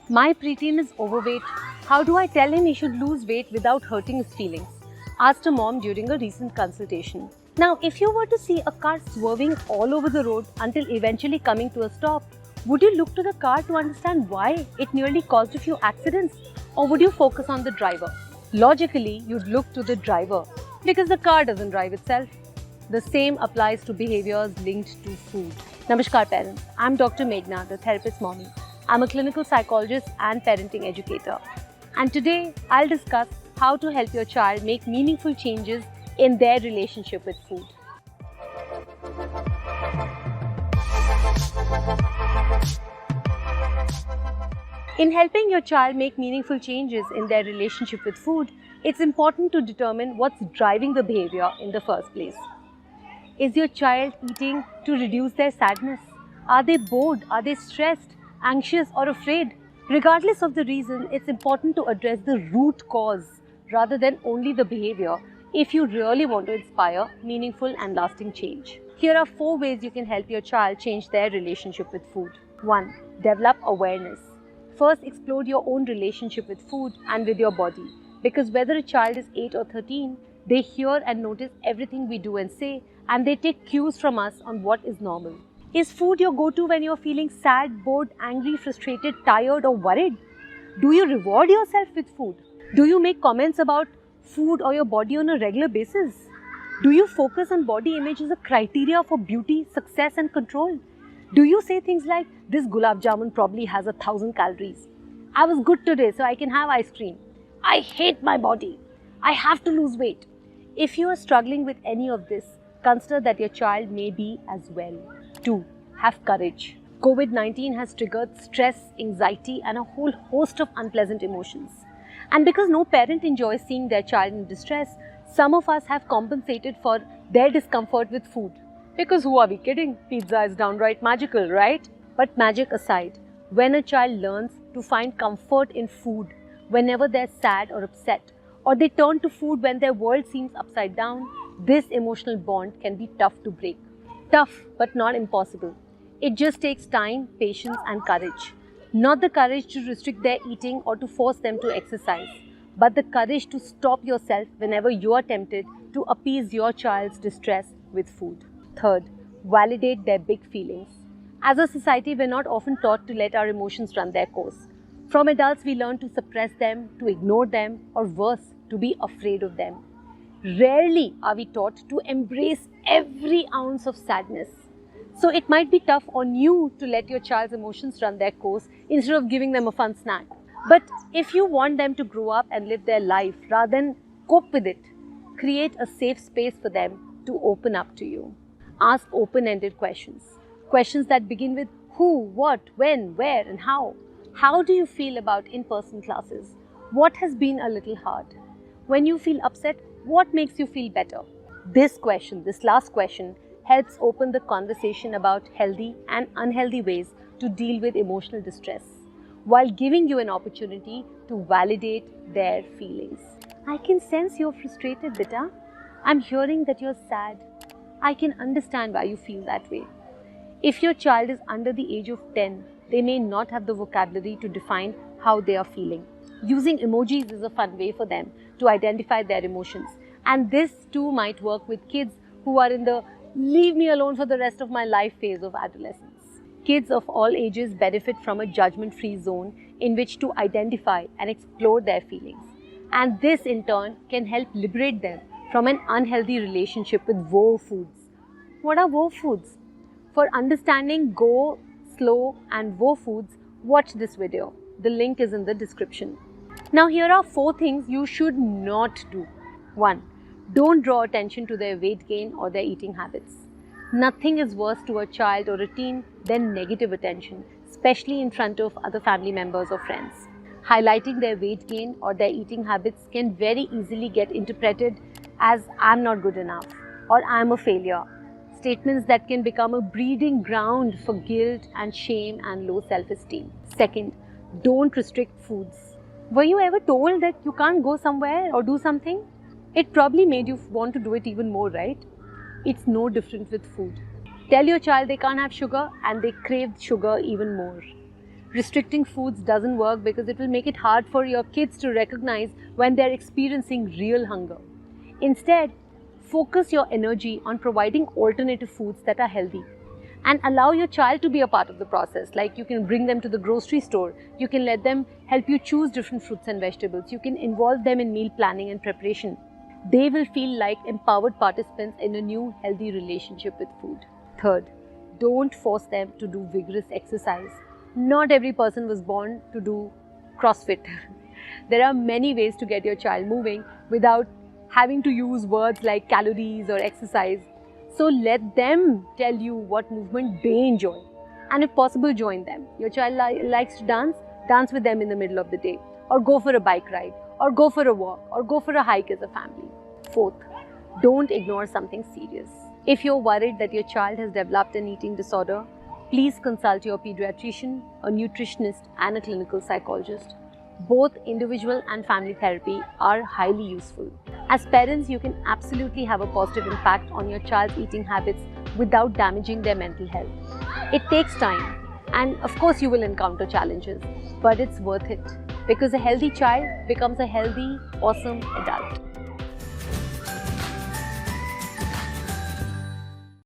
My preteen is overweight. How do I tell him he should lose weight without hurting his feelings? Asked a mom during a recent consultation. Now, if you were to see a car swerving all over the road until eventually coming to a stop, would you look to the car to understand why it nearly caused a few accidents? Or would you focus on the driver? Logically, you'd look to the driver because the car doesn't drive itself. The same applies to behaviors linked to food. Namaskar parents, I'm Dr. Meghna, the therapist mommy. I'm a clinical psychologist and parenting educator. And today, I'll discuss how to help your child make meaningful changes in their relationship with food. In helping your child make meaningful changes in their relationship with food, it's important to determine what's driving the behavior in the first place. Is your child eating to reduce their sadness? Are they bored? Are they stressed, anxious, or afraid? Regardless of the reason, it's important to address the root cause rather than only the behavior if you really want to inspire meaningful and lasting change. Here are 4 ways you can help your child change their relationship with food. 1. Develop awareness. First, explore your own relationship with food and with your body. Because whether a child is 8 or 13, they hear and notice everything we do and say, and they take cues from us on what is normal. Is food your go-to when you're feeling sad, bored, angry, frustrated, tired, or worried? Do you reward yourself with food? Do you make comments about food or your body on a regular basis? Do you focus on body image as a criteria for beauty, success, and control? Do you say things like, this gulab jamun probably has 1,000 calories. I was good today, so I can have ice cream. I hate my body. I have to lose weight. If you are struggling with any of this, consider that your child may be as well. 2. Have courage. COVID-19 has triggered stress, anxiety, and a whole host of unpleasant emotions. And because no parent enjoys seeing their child in distress, some of us have compensated for their discomfort with food. Because who are we kidding? Pizza is downright magical, right? But magic aside, when a child learns to find comfort in food whenever they're sad or upset, or they turn to food when their world seems upside down, this emotional bond can be tough to break. Tough, but not impossible. It just takes time, patience, and courage. Not the courage to restrict their eating or to force them to exercise, but the courage to stop yourself whenever you are tempted to appease your child's distress with food. Third, validate their big feelings. As a society, we're not often taught to let our emotions run their course. From adults, we learn to suppress them, to ignore them, or worse, to be afraid of them. Rarely are we taught to embrace every ounce of sadness. So it might be tough on you to let your child's emotions run their course instead of giving them a fun snack. But if you want them to grow up and live their life rather than cope with it, create a safe space for them to open up to you. Ask open-ended questions. Questions that begin with who, what, when, where, and how. How do you feel about in-person classes? What has been a little hard? When you feel upset, what makes you feel better? This last question, helps open the conversation about healthy and unhealthy ways to deal with emotional distress, while giving you an opportunity to validate their feelings. I can sense you're frustrated, beta. I'm hearing that you're sad. I can understand why you feel that way. If your child is under the age of 10, they may not have the vocabulary to define how they are feeling. Using emojis is a fun way for them to identify their emotions. And this too might work with kids who are in the leave me alone for the rest of my life phase of adolescence. Kids of all ages benefit from a judgment-free zone in which to identify and explore their feelings. And this in turn can help liberate them from an unhealthy relationship with woe foods. What are woe foods? For understanding go, slow, and woe foods, watch this video. The link is in the description. Now here are 4 things you should not do. 1. Don't draw attention to their weight gain or their eating habits. Nothing is worse to a child or a teen than negative attention, especially in front of other family members or friends. Highlighting their weight gain or their eating habits can very easily get interpreted as I'm not good enough or I'm a failure. Statements that can become a breeding ground for guilt and shame and low self-esteem. Second, don't restrict foods. Were you ever told that you can't go somewhere or do something? It probably made you want to do it even more, right? It's no different with food. Tell your child they can't have sugar and they crave sugar even more. Restricting foods doesn't work because it will make it hard for your kids to recognize when they're experiencing real hunger. Instead, focus your energy on providing alternative foods that are healthy and allow your child to be a part of the process. Like, you can bring them to the grocery store, you can let them help you choose different fruits and vegetables, you can involve them in meal planning and preparation. They will feel like empowered participants in a new healthy relationship with food. Third, don't force them to do vigorous exercise. Not every person was born to do CrossFit. There are many ways to get your child moving without having to use words like calories or exercise. So let them tell you what movement they enjoy. And if possible, join them. Your child likes to dance, dance with them in the middle of the day. Or go for a bike ride, or go for a walk, or go for a hike as a family. Fourth, don't ignore something serious. If you're worried that your child has developed an eating disorder, please consult your pediatrician, a nutritionist, and a clinical psychologist. Both individual and family therapy are highly useful. As parents, you can absolutely have a positive impact on your child's eating habits without damaging their mental health. It takes time, and of course you will encounter challenges, but it's worth it because a healthy child becomes a healthy, awesome adult.